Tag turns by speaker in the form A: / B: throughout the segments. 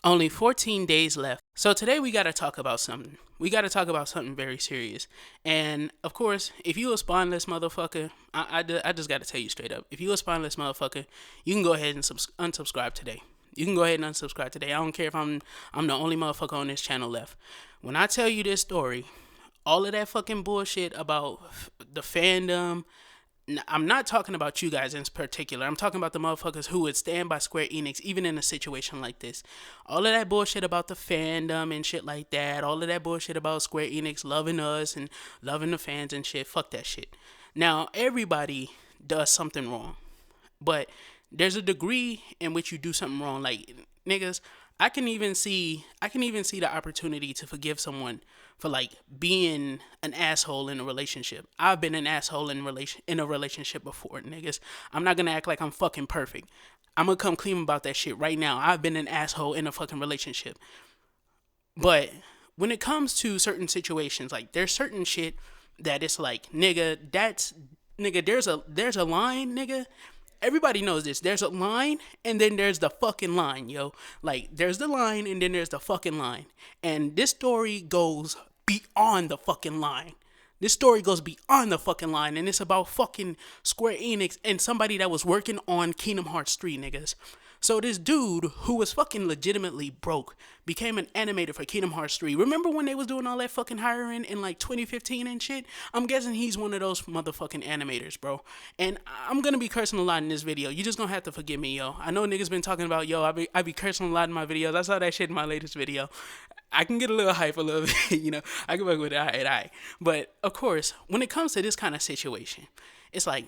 A: Only 14 days left. So today we got to talk about something. We got to talk about something very serious. And of course, if you a spineless motherfucker, I just got to tell you straight up. If you a spineless motherfucker, you can go ahead and unsubscribe today. You can go ahead and unsubscribe today. I don't care if I'm the only motherfucker on this channel left. When I tell you this story, all of that fucking bullshit about the fandom. I'm not talking about you guys in particular. I'm talking about the motherfuckers who would stand by Square Enix even in a situation like this. All of that bullshit about the fandom and shit like that. All of that bullshit about Square Enix loving us and loving the fans and shit. Fuck that shit. Now, everybody does something wrong. But there's a degree in which you do something wrong. Like, niggas, I can even see the opportunity to forgive someone for like being an asshole in a relationship. I've been an asshole in a relationship before, niggas. I'm not gonna act like I'm fucking perfect. I'm gonna come clean about that shit right now. I've been an asshole in a fucking relationship. But when it comes to certain situations, like there's certain shit that it's like, nigga, there's a line, nigga. Everybody knows this. There's a line and then there's the fucking line, yo. Like there's the line and then there's the fucking line. And this story goes beyond the fucking line. This story goes beyond the fucking line, and it's about fucking Square Enix and somebody that was working on Kingdom Hearts 3, niggas. So this dude who was fucking legitimately broke became an animator for Kingdom Hearts 3. Remember when they was doing all that fucking hiring in like 2015 and shit? I'm guessing he's one of those motherfucking animators, bro. And I'm gonna be cursing a lot in this video. You just gonna have to forgive me, yo. I know niggas been talking about, yo, I be cursing a lot in my videos. I saw that shit in my latest video. I can get a little hype a little bit, I can work with it, alright. But of course, when it comes to this kind of situation, it's like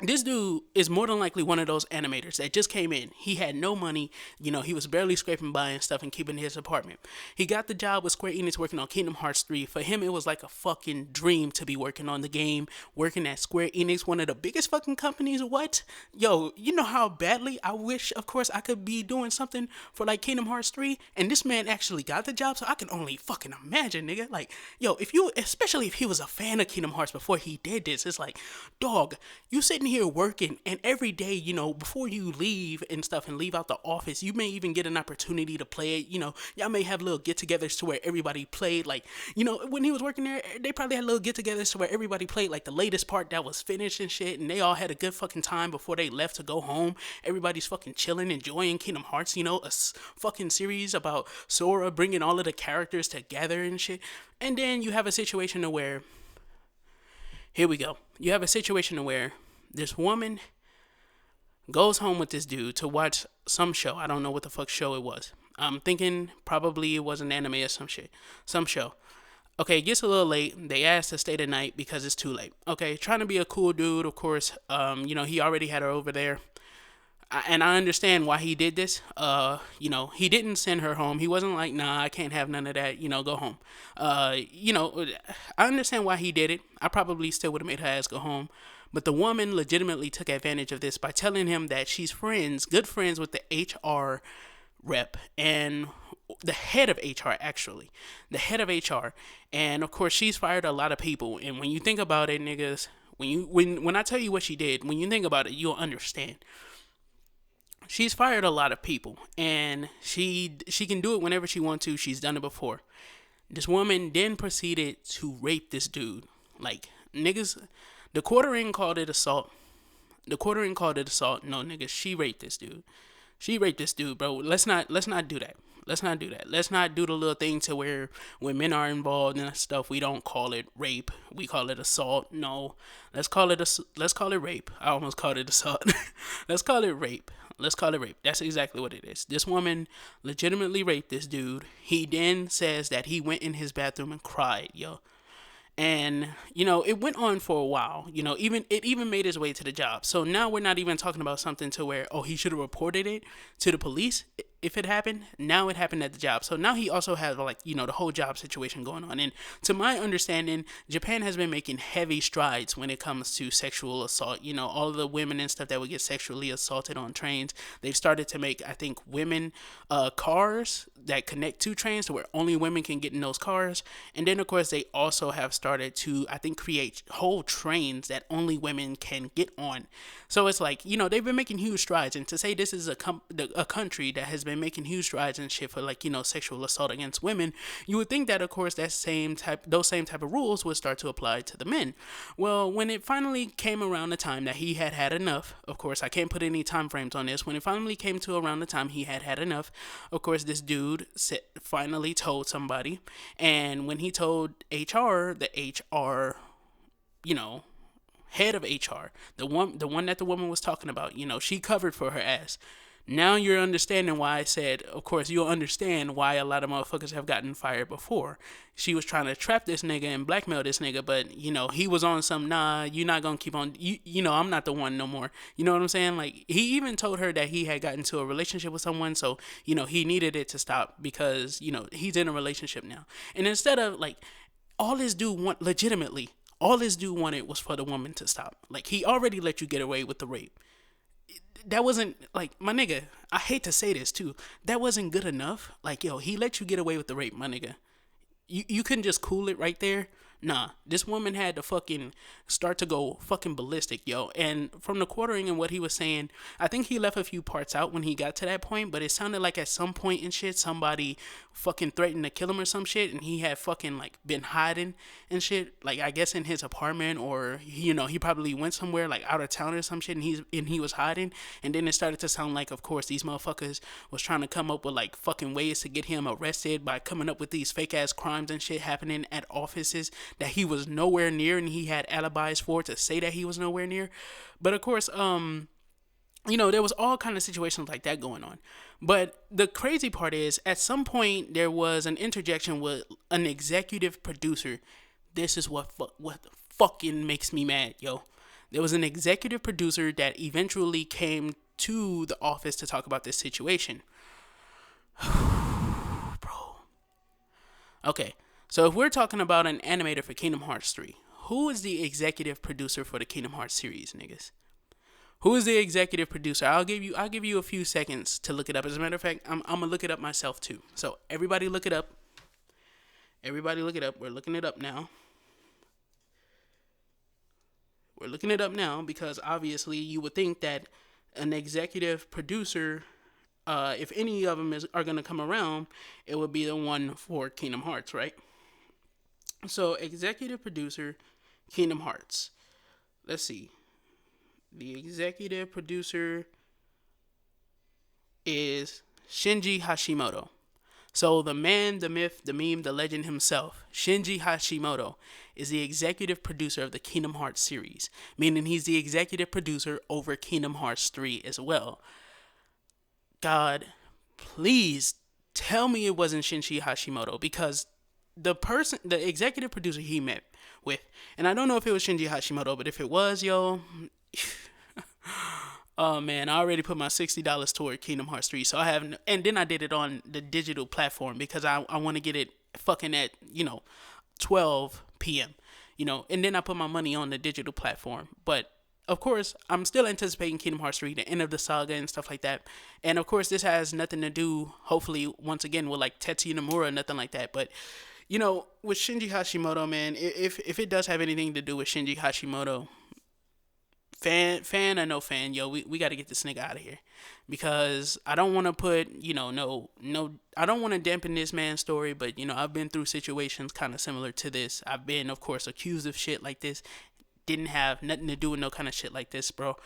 A: this dude is more than likely one of those animators that just came in. He had no money. He was barely scraping by and stuff and keeping his apartment. He got the job with Square Enix working on Kingdom Hearts 3. For him, it was like a fucking dream to be working on the game, working at Square Enix, one of the biggest fucking companies. What? Yo, you know how badly I wish, of course, I could be doing something for like Kingdom Hearts 3? And this man actually got the job, so I can only fucking imagine, nigga. Like, yo, especially if he was a fan of Kingdom Hearts before he did this, it's like, dog, you sitting here working, and every day, before you leave and stuff and leave out the office, you may even get an opportunity to play it. Y'all may have little get-togethers to where everybody played. Like, when he was working there, they probably had little get-togethers to where everybody played like the latest part that was finished and shit, and they all had a good fucking time before they left to go home. Everybody's fucking chilling, enjoying Kingdom Hearts. Fucking series about Sora bringing all of the characters together and shit. And then you have a situation where, here we go. You have a situation where this woman goes home with this dude to watch some show. I don't know what the fuck show it was. I'm thinking probably it was an anime or some shit. Some show. Okay, it gets a little late. They ask to stay the night because it's too late. Okay, trying to be a cool dude, of course. He already had her over there. And I understand why he did this. He didn't send her home. He wasn't like, nah, I can't have none of that. Go home. I understand why he did it. I probably still would have made her ass go home. But the woman legitimately took advantage of this by telling him that she's good friends with the HR rep and the head of HR, actually. The head of HR. And of course, she's fired a lot of people. And when you think about it, niggas, when I tell you what she did, when you think about it, you'll understand. She's fired a lot of people, and she can do it whenever she wants to. She's done it before. This woman then proceeded to rape this dude. Like, niggas, the quartering called it assault. The quartering called it assault. No, niggas, she raped this dude. She raped this dude, bro. Let's not do that. Let's not do that. Let's not do the little thing to where when men are involved in stuff, we don't call it rape. We call it assault. No, let's call it rape. I almost called it assault. Let's call it rape. Let's call it rape. That's exactly what it is. This woman legitimately raped this dude. He then says that he went in his bathroom and cried, yo. And it went on for a while. Even made his way to the job. So now we're not even talking about something to where, oh, he should have reported it to the police if it happened. Now it happened at the job. So now he also has like, the whole job situation going on. And to my understanding, Japan has been making heavy strides when it comes to sexual assault. All of the women and stuff that would get sexually assaulted on trains, they've started to make, I think, women cars that connect to trains to where only women can get in those cars. And then of course they also have started to, I think, create whole trains that only women can get on. So it's like, they've been making huge strides. And to say this is a country that has been been making huge strides and shit for like, sexual assault against women, you would think that of course those same type of rules would start to apply to the men. Well, when it finally came around the time that he had had enough, of course I can't put any time frames on this. When it finally came to around the time he had had enough, of course this dude finally told somebody, and when he told HR, the HR, head of HR, the one that the woman was talking about, she covered for her ass. Now you're understanding why I said, of course, you'll understand why a lot of motherfuckers have gotten fired before. She was trying to trap this nigga and blackmail this nigga, but, he was on some, nah, you're not going to keep on, I'm not the one no more. You know what I'm saying? Like, he even told her that he had gotten into a relationship with someone, so, he needed it to stop because, he's in a relationship now. And instead of, like, all this dude wanted was for the woman to stop. Like, he already let you get away with the rape. That wasn't, like, my nigga, I hate to say this too, that wasn't good enough. Like, yo, he let you get away with the rape, my nigga. You couldn't just cool it right there. Nah, this woman had to fucking start to go fucking ballistic, yo. And from the quartering and what he was saying, I think he left a few parts out when he got to that point, but it sounded like at some point and shit, somebody fucking threatened to kill him or some shit, and he had fucking, like, been hiding and shit, like, I guess in his apartment, or, he probably went somewhere, like, out of town or some shit, and he was hiding, and then it started to sound like, of course, these motherfuckers was trying to come up with, like, fucking ways to get him arrested by coming up with these fake-ass crimes and shit happening at offices that he was nowhere near, and he had alibis for to say that he was nowhere near. But of course, there was all kind of situations like that going on. But the crazy part is, at some point, there was an interjection with an executive producer. This is what fucking makes me mad, yo. There was an executive producer that eventually came to the office to talk about this situation. Bro. Okay. So if we're talking about an animator for Kingdom Hearts 3, who is the executive producer for the Kingdom Hearts series, niggas? Who is the executive producer? I'll give you a few seconds to look it up. As a matter of fact, I'm gonna look it up myself too. So everybody look it up. Everybody look it up. We're looking it up now. We're looking it up now because obviously you would think that an executive producer, if any of them are gonna come around, it would be the one for Kingdom Hearts, right? So, executive producer, Kingdom Hearts. Let's see. The executive producer is Shinji Hashimoto. So, the man, the myth, the meme, the legend himself, Shinji Hashimoto, is the executive producer of the Kingdom Hearts series, meaning he's the executive producer over Kingdom Hearts 3 as well. God, please tell me it wasn't Shinji Hashimoto, because the executive producer he met with, and I don't know if it was Shinji Hashimoto, but if it was, yo, oh man, I already put my $60 toward Kingdom Hearts 3, so I have, and then I did it on the digital platform because I want to get it fucking at, 12 p.m., and then I put my money on the digital platform. But of course, I'm still anticipating Kingdom Hearts 3, the end of the saga and stuff like that. And of course, this has nothing to do, hopefully, once again, with like Tetsuya Nomura, nothing like that. But, with Shinji Hashimoto, man, if it does have anything to do with Shinji Hashimoto, fan or no fan, yo, we got to get this nigga out of here. Because I don't want to put, I don't want to dampen this man's story, but, I've been through situations kind of similar to this. I've been, of course, accused of shit like this. Didn't have nothing to do with no kind of shit like this, bro.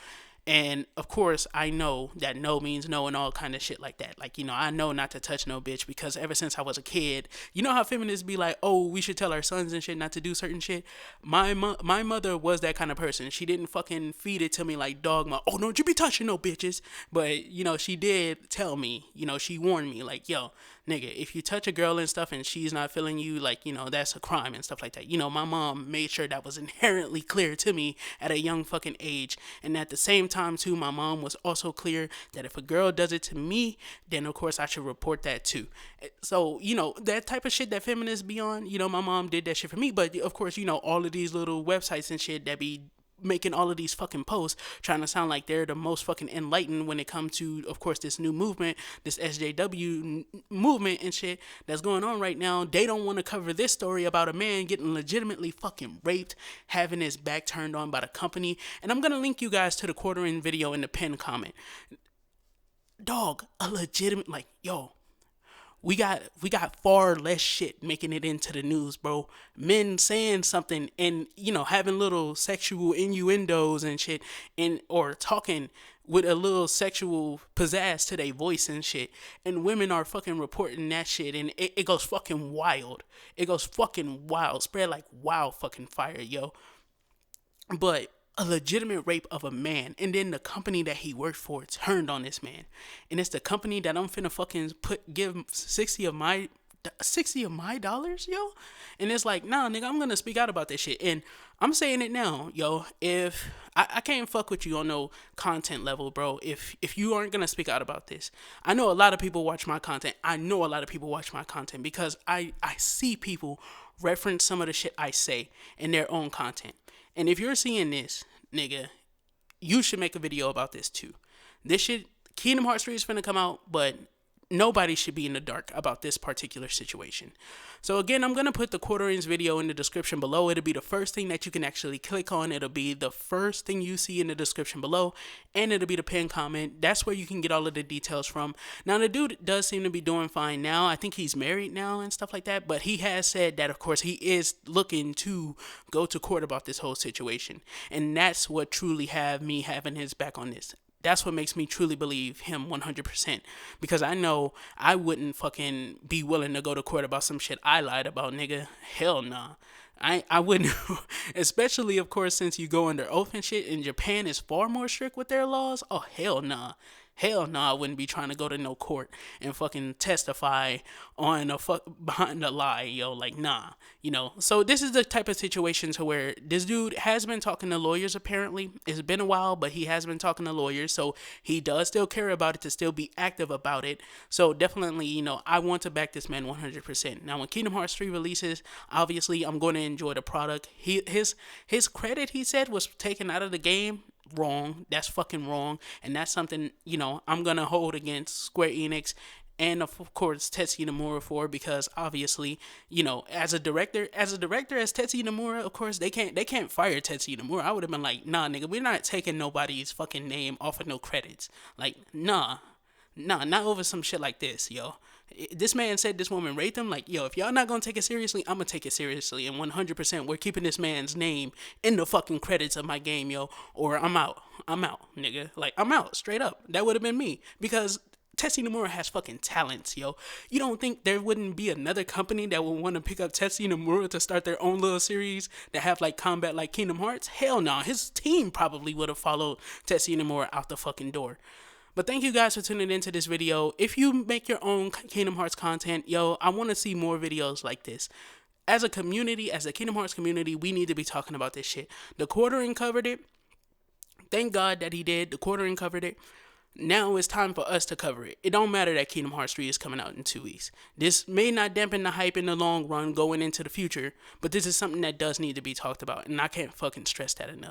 A: And of course, I know that no means no and all kind of shit like that. Like, I know not to touch no bitch because ever since I was a kid, you know how feminists be like, oh, we should tell our sons and shit not to do certain shit? My mother was that kind of person. She didn't fucking feed it to me like dogma. Oh, don't you be touching no bitches. But, she did tell me, she warned me like, yo, nigga, if you touch a girl and stuff and she's not feeling you, like, that's a crime and stuff like that. My mom made sure that was inherently clear to me at a young fucking age. And at the same time, too, my mom was also clear that if a girl does it to me, then, of course, I should report that, too. So, that type of shit that feminists be on, my mom did that shit for me. But, of course, all of these little websites and shit that be making all of these fucking posts trying to sound like they're the most fucking enlightened when it comes to, of course, this new movement, this SJW movement and shit that's going on right now. They don't want to cover this story about a man getting legitimately fucking raped, having his back turned on by the company. And I'm going to link you guys to the quartering video in the pinned comment. dog, a legitimate, like, yo, we got far less shit making it into the news, bro. Men saying something and having little sexual innuendos and shit, and or talking with a little sexual pizzazz to their voice and shit, and women are fucking reporting that shit, and it goes fucking wild. It goes fucking wild, spread like wild fucking fire, yo. But a legitimate rape of a man, and then the company that he worked for turned on this man, and it's the company that I'm finna fucking give 60 of my dollars, yo. And it's like, nah, nigga, I'm gonna speak out about this shit, and I'm saying it now, yo. If I can't fuck with you on no content level, bro. If you aren't gonna speak out about this, I know a lot of people watch my content. I know a lot of people watch my content because I see people reference some of the shit I say in their own content. And if you're seeing this, nigga, you should make a video about this too. This shit, Kingdom Hearts 3 is finna come out, but nobody should be in the dark about this particular situation. So again, I'm gonna put the quarterings video in the description below. It'll be the first thing that you can actually click on. It'll be the first thing you see in the description below, and it'll be the pinned comment. That's where you can get all of the details from. Now, the dude does seem to be doing fine now. I think he's married now and stuff like that, but he has said that, of course, he is looking to go to court about this whole situation, and that's what truly have me having his back on this. That's what makes me truly believe him 100%. Because I know I wouldn't fucking be willing to go to court about some shit I lied about, nigga. Hell nah. I wouldn't. Especially, of course, since you go under oath and shit, and Japan is far more strict with their laws. Oh, hell nah. Hell no, I wouldn't be trying to go to no court and fucking testify on behind a lie, yo. Like, nah, So this is the type of situation to where this dude has been talking to lawyers. Apparently, it's been a while, but he has been talking to lawyers, so he does still care about it, to still be active about it. So definitely, I want to back this man 100%. Now, when Kingdom Hearts 3 releases, obviously, I'm going to enjoy the product. His credit, he said, was taken out of the game. Wrong. That's fucking wrong. And that's something, I'm gonna hold against Square Enix and of course Tetsuya Nomura for, because obviously, as a director as Tetsuya Nomura, of course they can't fire Tetsuya Nomura. I would have been like, nah, nigga, we're not taking nobody's fucking name off of no credits. Like, nah, not over some shit like this, yo. This man said this woman raped him. Like, yo, if y'all not gonna take it seriously, I'm gonna take it seriously. And 100%, we're keeping this man's name in the fucking credits of my game, yo. Or I'm out. I'm out, nigga. Like, I'm out, straight up. That would have been me. Because Tetsuya Nomura has fucking talents, yo. You don't think there wouldn't be another company that would want to pick up Tetsuya Nomura to start their own little series that have like combat like Kingdom Hearts? Hell no. His team probably would have followed Tetsuya Nomura out the fucking door. But thank you guys for tuning into this video. If you make your own Kingdom Hearts content, yo, I want to see more videos like this. As a community, as a Kingdom Hearts community, we need to be talking about this shit. The quartering covered it. Thank God that he did. The quartering covered it. Now it's time for us to cover it. It don't matter that Kingdom Hearts 3 is coming out in 2 weeks. This may not dampen the hype in the long run going into the future, but this is something that does need to be talked about, and I can't fucking stress that enough.